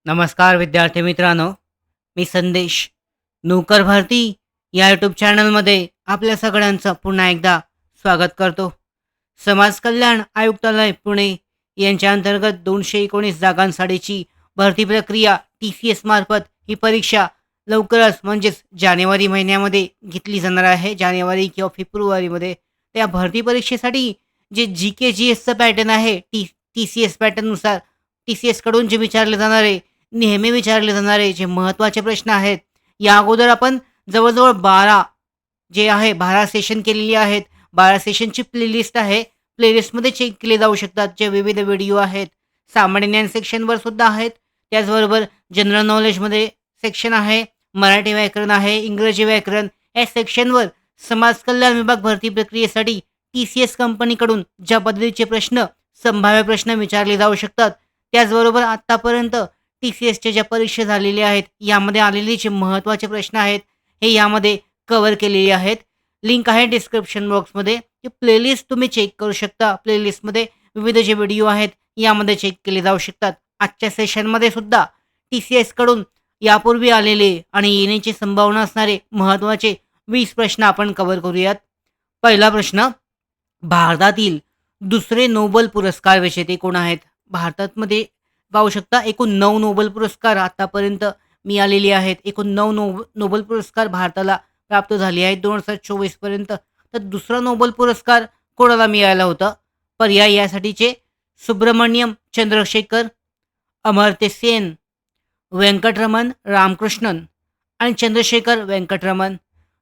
नमस्कार विद्यार्थी मित्रांनो, मी संदेश. नोकर भरती या यूट्यूब चॅनलमध्ये आपल्या सगळ्यांचं पुन्हा एकदा स्वागत करतो. समाज कल्याण आयुक्तालय पुणे यांच्या अंतर्गत 219 जागांसाठीची भरती प्रक्रिया TCS मार्फत ही परीक्षा लवकरच म्हणजेच जानेवारी महिन्यामध्ये घेतली जाणार आहे. जानेवारी किंवा फेब्रुवारीमध्ये. त्या भरती परीक्षेसाठी जे GK-GSचं पॅटर्न आहे TCS पॅटर्ननुसार TCSकडून जे विचारले जाणारे नेहमी विचारले जाणारे जे महत्त्वाचे प्रश्न आहेत, या अगोदर आपण जवळ-जवळ 12 जे आहे 12 सेशन केलेली आहेत. 12 सेशनची प्लेलिस्ट आहे. प्लेलिस्टमध्ये चेक केले जाऊ शकतात. जे विविध व्हिडिओ आहेत. सामान्य ज्ञान सेक्शनवर सुद्धा आहेत. त्याचबरोबर जनरल नॉलेजमध्ये सेक्शन आहे. मराठी व्याकरण आहे, इंग्रजी व्याकरण या सेक्शनवर समाज कल्याण विभाग भरती प्रक्रियेसाठी TCS कंपनीकडून ज्या पद्धतीचे प्रश्न, संभाव्य प्रश्न विचारले जाऊ शकतात. त्याचबरोबर आत्तापर्यंत TCSच्या ज्या परीक्षा झालेल्या आहेत, यामध्ये आलेले जे महत्त्वाचे प्रश्न आहेत, हे यामध्ये कव्हर केलेले आहेत. लिंक आहे डिस्क्रिप्शन बॉक्समध्ये. ती प्लेलिस्ट तुम्ही चेक करू शकता. प्लेलिस्टमध्ये विविध जे व्हिडिओ आहेत, यामध्ये चेक केले जाऊ शकतात. आजच्या सेशनमध्ये सुद्धा TCSकडून यापूर्वी आलेले आणि येण्याची संभावना असणारे महत्त्वाचे 20 प्रश्न आपण कव्हर करूयात. पहिला प्रश्न, भारतातील दुसरे नोबेल पुरस्कार विजेते कोण आहेत? भारतामध्ये पाहू शकता एकूण 9 नोबेल पुरस्कार आतापर्यंत मिळालेले आहेत. एकूण 9 नोबेल पुरस्कार भारताला प्राप्त झाले आहेत 2024 पर्यंत. तर दुसरा नोबेल पुरस्कार कोणाला मिळाला होता? पर्याय यासाठीचे सुब्रमण्यम चंद्रशेखर, अमर्त्य सेन, व्यंकटरमण रामकृष्णन आणि चंद्रशेखर व्यंकटरमण.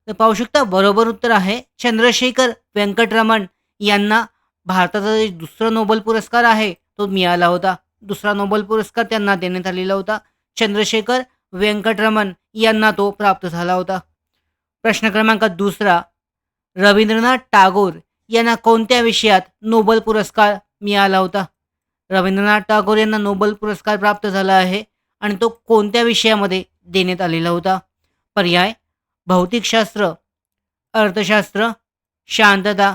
तर पाहू शकता बरोबर उत्तर आहे चंद्रशेखर व्यंकटरमण यांना भारताचा जे दुसरा नोबेल पुरस्कार आहे तो मिळाला होता. दुसरा नोबेल पुरस्कार त्यांना देण्यात आलेला होता. चंद्रशेखर व्यंकटरमण यांना तो प्राप्त झाला होता. प्रश्न क्रमांक दुसरा, रवींद्रनाथ टागोर यांना कोणत्या विषयात नोबेल पुरस्कार मिळाला होता? रवींद्रनाथ टागोर यांना नोबेल पुरस्कार प्राप्त झाला आहे आणि तो कोणत्या विषयामध्ये देण्यात आलेला होता? पर्याय भौतिकशास्त्र, अर्थशास्त्र, शांतता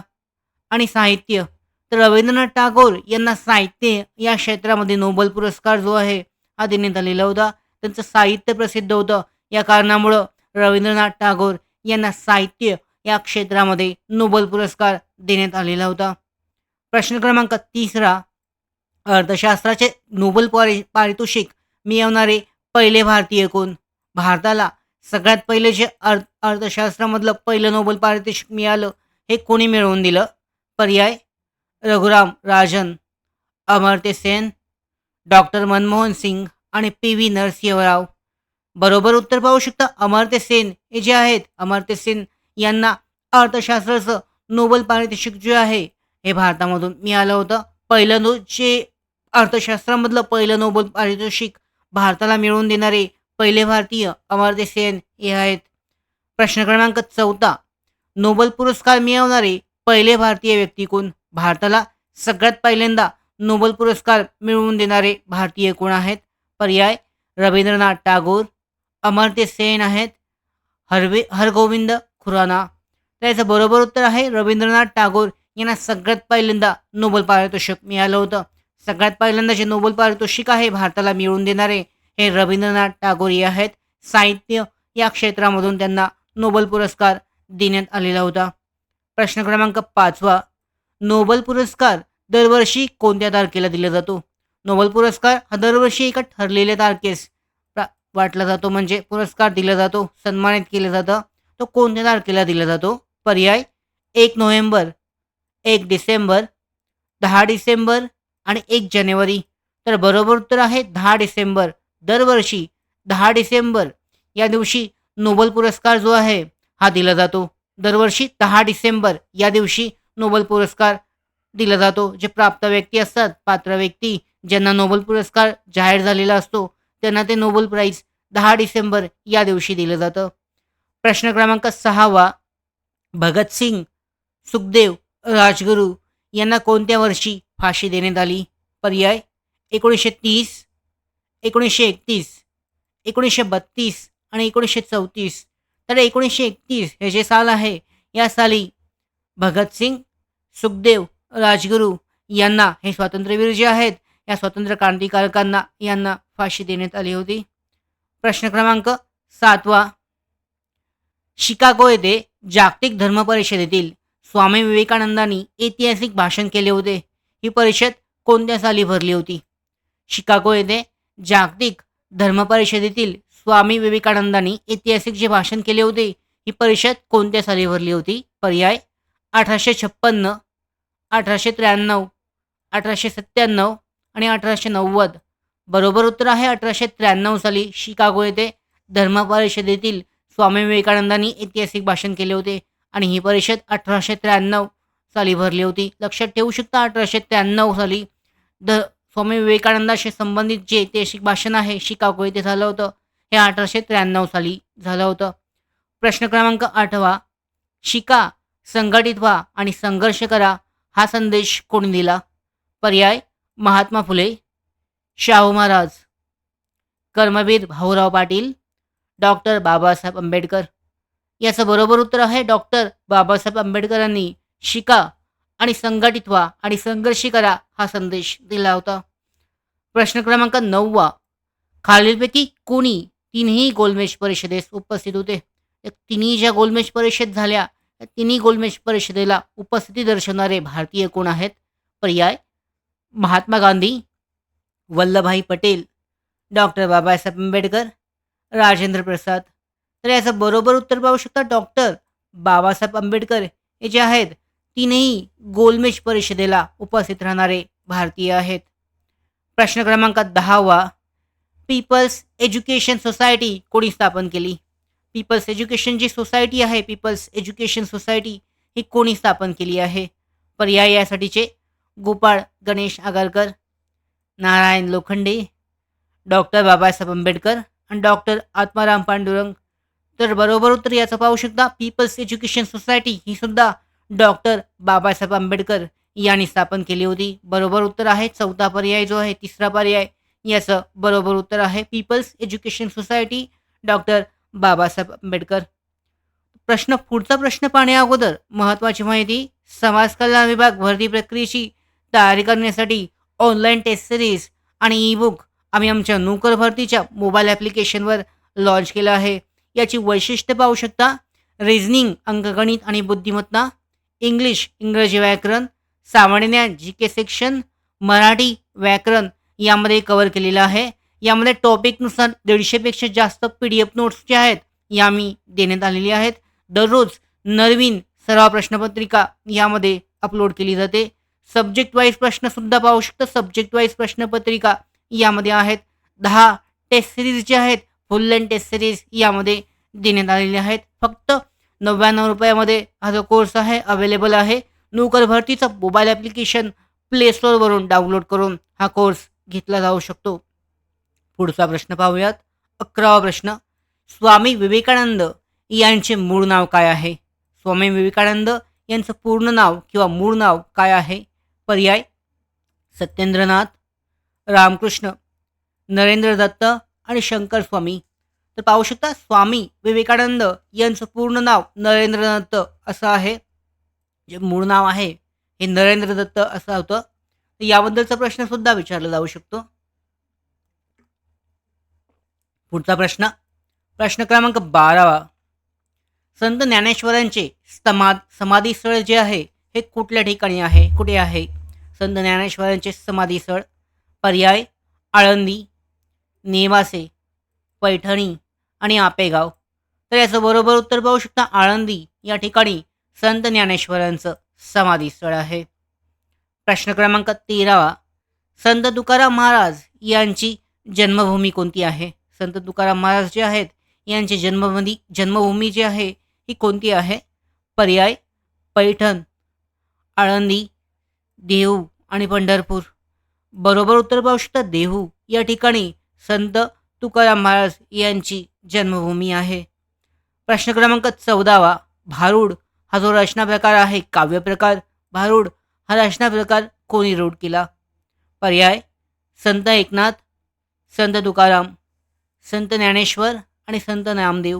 आणि साहित्य. तर रवींद्रनाथ टागोर यांना साहित्य या क्षेत्रामध्ये नोबेल पुरस्कार जो आहे हा देण्यात आलेला होता. त्यांचं साहित्य प्रसिद्ध होतं. या कारणामुळं रवींद्रनाथ टागोर यांना साहित्य या क्षेत्रामध्ये नोबेल पुरस्कार देण्यात आलेला होता. प्रश्न क्रमांक तिसरा, अर्थशास्त्राचे नोबेल पारितोषिक मिळवणारे पहिले भारतीय कोण? भारताला सगळ्यात पहिले जे अर्थशास्त्रामधलं पहिलं नोबेल पारितोषिक मिळालं हे कोणी मिळवून दिलं? पर्याय रघुराम राजन, अमर्त्य सेन, डॉक्टर मनमोहन सिंग आणि PV नरसिंहराव. बरोबर उत्तर पाहू शकता अमर्त्य सेन हे जे आहेत. अमर्त्य सेन यांना अर्थशास्त्राचं नोबेल पारितोषिक जे आहे हे भारतामधून मिळालं होतं. जे अर्थशास्त्रामधलं पहिलं नोबेल पारितोषिक भारताला मिळवून देणारे पहिले भारतीय अमर्त्य सेन हे आहेत. प्रश्न क्रमांक चौथा, नोबेल पुरस्कार मिळवणारे पहिले भारतीय व्यक्ती कोण? भारताला सगळ्यात पहिल्यांदा नोबेल पुरस्कार मिळवून देणारे भारतीय कोण आहेत? पर्याय रवींद्रनाथ टागोर, अमर्त्य सेन आहेत, हरगोविंद खुराना. त्याचं बरोबर उत्तर आहे रवींद्रनाथ टागोर यांना सगळ्यात पहिल्यांदा नोबेल पारितोषिक मिळालं होतं. सगळ्यात पहिल्यांदा जे नोबेल पारितोषिक आहे भारताला मिळवून देणारे हे रवींद्रनाथ टागोर हे आहेत. साहित्य या क्षेत्रामधून त्यांना नोबेल पुरस्कार देण्यात आलेला होता. प्रश्न क्रमांक 5वा, नोबेल पुरस्कार दरवर्षी कोणत्या तारखेला दिला जातो? नोबेल पुरस्कार हा दरवर्षी एका ठरलेल्या तारखेस वाटला जातो, म्हणजे पुरस्कार दिला जातो, सन्मानित केलं जातं. तो कोणत्या तारखेला दिला जातो? पर्याय 1 नोव्हेंबर, 1 डिसेंबर, 10 डिसेंबर आणि 1 जानेवारी. तर बरोबर उत्तर आहे 10 डिसेंबर. दरवर्षी 10 डिसेंबर या दिवशी नोबेल पुरस्कार जो आहे हा दिला जातो. दरवर्षी 10 डिसेंबर या दिवशी नोबेल पुरस्कार दिला जातो. जे प्राप्त व्यक्ती असतात, पात्र व्यक्ती ज्यांना नोबेल पुरस्कार जाहीर झालेला असतो, त्यांना ते नोबेल प्राईज 10 डिसेंबर या दिवशी दिलं जातं. प्रश्न क्रमांक 6वा, भगतसिंग, सुखदेव, राजगुरू यांना कोणत्या वर्षी फाशी देण्यात आली? पर्याय 1930, 1931, 1932 आणि 1934. तर 1931 हे जे साल आहे, या साली भगतसिंग, सुखदेव, राजगुरू यांना हे स्वातंत्र्यवीर जे आहेत, या स्वातंत्र्य क्रांतिकारकांना यांना फाशी देण्यात आली होती. प्रश्न क्रमांक 7वा, शिकागो येथे जागतिक धर्म परिषदेतील स्वामी विवेकानंदांनी ऐतिहासिक भाषण केले होते. ही परिषद कोणत्या साली भरली होती? शिकागो येथे जागतिक धर्म परिषदेतील स्वामी विवेकानंदांनी ऐतिहासिक जे भाषण केले होते, ही परिषद कोणत्या साली भरली होती? पर्याय 1856, 1893, 1897 आणि 1890. बरोबर उत्तर आहे 1893 साली शिकागो येथे धर्म परिषदेतील स्वामी विवेकानंदांनी ऐतिहासिक भाषण केले होते आणि ही परिषद 1893 साली भरली होती. लक्षात ठेवू शकता 1893 साली स्वामी विवेकानंदाशी संबंधित जे ऐतिहासिक भाषण आहे शिकागो येथे झालं होतं, हे 1893 साली झालं होतं. प्रश्न क्रमांक 8वा, शिका, संघटित व्हा आणि संघर्ष करा हा संदेश कोणी दिला? पर्याय महात्मा फुले, शाहू महाराज, कर्मवीर भाऊराव पाटील, डॉक्टर बाबासाहेब आंबेडकर. याचं बरोबर उत्तर आहे डॉक्टर बाबासाहेब आंबेडकरांनी शिका आणि संघटित व्हा आणि संघर्ष करा हा संदेश दिला होता. प्रश्न क्रमांक 9वा, खालीलपैकी कोणी तिन्ही गोलमेज परिषदेस उपस्थित होते? तिन्ही ज्या गोलमेज परिषद झाल्या त्या तिन्ही गोलमेज परिषदेला उपस्थिती दर्शवणारे भारतीय कोण आहेत? पर्याय महात्मा गांधी, वल्लभभाई पटेल, डॉक्टर बाबासाहेब आंबेडकर, राजेंद्र प्रसाद. तर याचं बरोबर उत्तर पाहू शकता डॉक्टर बाबासाहेब आंबेडकर हे जे आहेत तीनही गोलमेज परिषदेला उपस्थित राहणारे भारतीय आहेत. प्रश्न क्रमांक 10वा, पीपल्स एज्युकेशन सोसायटी कोणी स्थापन केली? पीपल्स एज्युकेशन जी सोसायटी आहे, पीपल्स एज्युकेशन सोसायटी ही कोणी स्थापन केली आहे? पर्याय यासाठीचे गोपाळ गणेश आगरकर, नारायण लोखंडे, डॉक्टर बाबासाहेब आंबेडकर आणि डॉक्टर आत्माराम पांडुरंग. तर बरोबर उत्तर याचं पाहू शकता पीपल्स एज्युकेशन सोसायटी ही सुद्धा डॉक्टर बाबासाहेब आंबेडकर यांनी स्थापन केली होती. बरोबर उत्तर आहे चौथा पर्याय जो आहे, तिसरा पर्याय, याचं बरोबर उत्तर आहे people's education society, doctor Babasaheb Ambedkar. पुढचा प्रश्न पाहण्या अगोदर महत्त्वाची माहिती, समाज कल्याण विभाग भरती प्रक्रियेची तयारी करण्यासाठी ऑनलाईन टेस्ट सिरीज आणि ई बुक आम्ही आमच्या नोकर भरतीच्या मोबाईल ॲप्लिकेशनवर लॉन्च केलं आहे. याची वैशिष्ट्य पाहू शकता, रिझनिंग अंकगणित आणि बुद्धिमत्ता, इंग्लिश इंग्रजी व्याकरण, सामान्य ज्ञान जी के सेक्शन, मराठी व्याकरण यामध्ये कव्हर केलेलं आहे. यामध्ये टॉपिकनुसार 150पेक्षा जास्त PDF नोट्स जे आहेत या मी देण्यात आलेली आहेत. दररोज नवीन सराव प्रश्नपत्रिका यामध्ये अपलोड केली जाते. सब्जेक्ट वाईज प्रश्नसुद्धा पाहू शकता, सब्जेक्ट वाईज प्रश्नपत्रिका यामध्ये आहेत. 10 टेस्ट सिरीज जे आहेत, फुल लेंथ टेस्ट सिरीज यामध्ये देण्यात आलेले आहेत. फक्त 99 रुपयामध्ये हा जो कोर्स आहे अवेलेबल आहे. नोकर भरतीचं मोबाईल ॲप्लिकेशन प्ले स्टोअरवरून डाउनलोड करून हा कोर्स घेतला जाऊ शकतो. पुढचा प्रश्न पाहूयात. 11वा प्रश्न, स्वामी विवेकानंद यांचे मूळ नाव काय आहे? स्वामी विवेकानंद यांचं पूर्ण नाव किंवा मूळ नाव काय आहे? पर्याय सत्येंद्रनाथ, रामकृष्ण, नरेंद्र दत्त आणि शंकर स्वामी. तर पाहू शकता स्वामी विवेकानंद यांचं पूर्ण नाव नरेंद्र दत्त असं आहे. जे मूळ नाव आहे हे नरेंद्र दत्त असं होतं. तर याबद्दलचा प्रश्न सुद्धा विचारला जाऊ शकतो. पुढचा प्रश्न, प्रश्न क्रमांक 12वा, संत ज्ञानेश्वरांचे समाधी स्थळ जे आहे हे कुठल्या ठिकाणी आहे, कुठे आहे? संत ज्ञानेश्वरांचे समाधी स्थळ. पर्याय आळंदी, नेवासे, पैठणी आणि आपेगाव. तर याचं बरोबर उत्तर पाहू शकता आळंदी या ठिकाणी संत ज्ञानेश्वरांचं समाधी स्थळ आहे. प्रश्न क्रमांक 13वा, संत तुकाराम महाराज यांची जन्मभूमी कोणती आहे? संत तुकाराम महाराज जे आहेत यांची जन्मभूमी जी आहे ही कोणती आहे? पर्याय पैठण, आळंदी, देहू आणि पंढरपूर. बरोबर उत्तर पाहू शकता देहू या ठिकाणी संत तुकाराम महाराज यांची जन्मभूमी आहे. प्रश्न क्रमांक 14वा, भारूड हा जो रचना प्रकार आहे, काव्य प्रकार भारूड हा रचना प्रकार कोणी रूढ केला? पर्याय संत एकनाथ, संत तुकाराम, संत ज्ञानेश्वर आणि संत नामदेव.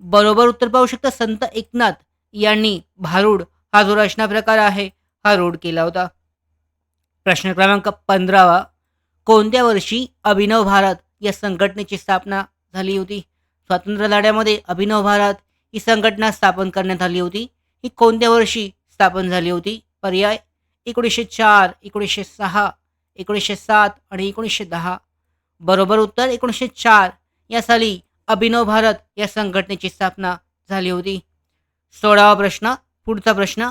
बरोबर उत्तर पाहू शकता संत एकनाथ यांनी भारूड हा जो रचना प्रकार आहे हा रूढ केला होता. प्रश्न क्रमांक 15वा, कोणत्या वर्षी अभिनव भारत या संघटनेची स्थापना झाली होती? स्वातंत्र्य लढ्यामध्ये अभिनव भारत ही संघटना स्थापन करण्यात आली होती. ही कोणत्या वर्षी स्थापन झाली होती? पर्याय 1904, 1906, 1907 आणि 1910. बरोबर उत्तर 1904 या साली अभिनव भारत या संघटनेची स्थापना झाली होती. 16वा प्रश्न, पुढचा प्रश्न.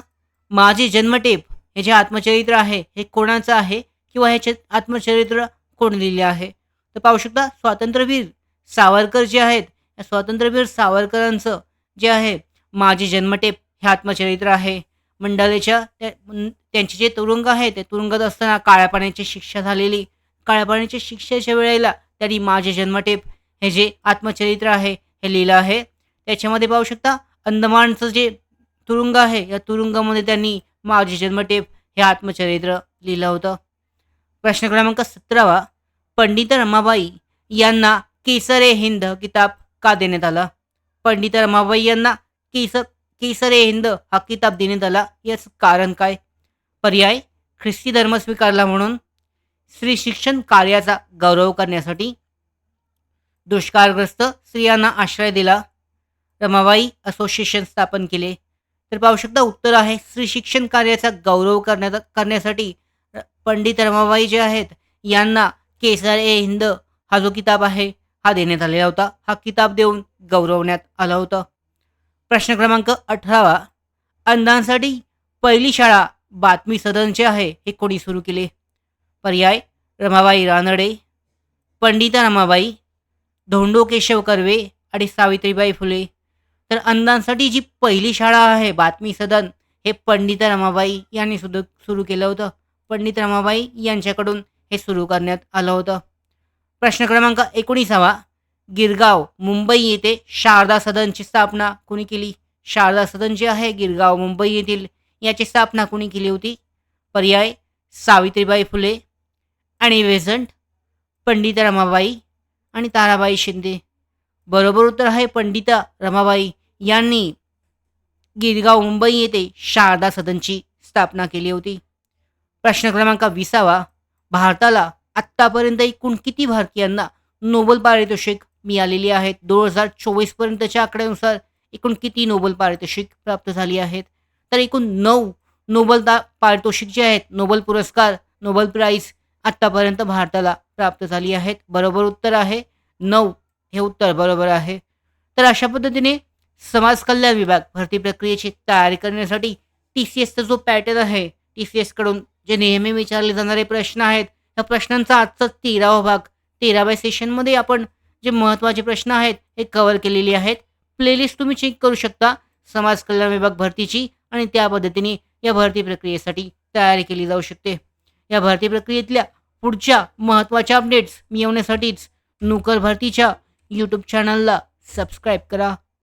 माझे जन्मटेप हे जे आत्मचरित्र आहे हे कोणाचं आहे किंवा ह्याचे आत्मचरित्र कोण लिहिले आहे? तर पाहू शकता स्वातंत्र्यवीर सावरकर जे आहेत, या स्वातंत्र्यवीर सावरकरांचं जे आहे माझे जन्मटेप हे आत्मचरित्र आहे. त्यांचे जे तुरुंग आहे ते तुरुंगात असताना काळ्या पाण्याची शिक्षा झालेली, काळ्या पाण्याच्या शिक्षेच्या वेळेला त्यांनी माझे जन्मटेप हे जे आत्मचरित्र आहे हे लिहिलं आहे. त्याच्यामध्ये पाहू शकता अंदमानचं जे तुरुंग आहे या तुरुंगामध्ये त्यांनी माझे जन्मटेप हे आत्मचरित्र लिहिलं होतं. प्रश्न क्रमांक 17वा. पंडित रमाबाई यांना केसर ए हिंद किताब का देण्यात आला? पंडित रमाबाई यांना केसर ए हिंद हा किताब देण्यात आला, याचं कारण काय? पर्याय ख्रिस्ती धर्म स्वीकारला म्हणून, स्त्री शिक्षण कार्याचा गौरव करण्यासाठी, दुष्काळग्रस्त स्त्रियांना आश्रय दिला, रमाबाई असोसिएशन स्थापन केले. तर पाहू शकता उत्तर आहे स्त्री शिक्षण कार्याचा गौरव करण्यासाठी पंडित रमाबाई जे आहेत यांना केसर ए हिंद हा जो किताब आहे हा देण्यात आलेला होता. हा किताब देऊन गौरवण्यात आला होता. प्रश्न क्रमांक 18वा. अंधांसाठी पहिली शाळा बातमी सदन जे आहे हे कोणी सुरू केले? पर्याय रमाबाई रानडे, पंडिता रमाबाई, धोंडो केशव कर्वे आणि सावित्रीबाई फुले. तर अंधांसाठी जी पहिली शाळा आहे बातमी सदन हे पंडिता रमाबाई यांनी सुद्धा सुरू केलं होतं. पंडित रमाबाई यांच्याकडून हे सुरू करण्यात आलं होतं. प्रश्न क्रमांक 19वा. गिरगाव मुंबई येथे शारदा सदनची स्थापना कोणी केली? शारदा सदन जे आहे गिरगाव मुंबई येथील याची स्थापना कोणी केली होती? पर्याय सावित्रीबाई फुले आणि वेझंट, पंडिता रमाबाई आणि ताराबाई शिंदे. बरोबर उत्तर आहे पंडिता रमाबाई यांनी गिरगाव मुंबई येथे शारदा सदनची स्थापना केली होती. प्रश्न क्रमांक 20वा. भारताला आत्तापर्यंत एकूण किती भारतीयांना नोबेल पारितोषिक मिळालेली आहेत? 2024 पर्यंतच्या आकड्यानुसार एकूण किती नोबेल पारितोषिक प्राप्त झाली आहेत? तर एकूण 9 नोबेल पारितोषिक जे आहेत, नोबेल पुरस्कार, नोबेल प्राइज आत्तापर्यंत भारताला प्राप्त झाली आहेत. बरोबर उत्तर आहे 9 हे उत्तर बरोबर आहे. तर अशा पद्धतीने समाज कल्याण विभाग भरती प्रक्रियेची तयारी करण्यासाठी TCSचा जो पॅटर्न आहे, TCS कडून जे नेहमी विचारले जाणारे प्रश्न आहेत, त्या प्रश्नांचा आजचा 13वा भाग, 13व्या सेशनमध्ये आपण जे महत्त्वाचे प्रश्न आहेत हे कव्हर केलेले आहेत. प्लेलिस्ट तुम्ही चेक करू शकता समाज कल्याण विभाग भरतीची, आणि त्या पद्धतीने या भरती प्रक्रियेसाठी तयारी केली जाऊ शकते. या भरती प्रक्रियेतल्या पुढच्या महत्त्वाच्या अपडेट्स मिळवण्यासाठीच नोकर भरतीच्या यूट्यूब चॅनलला सबस्क्राईब करा.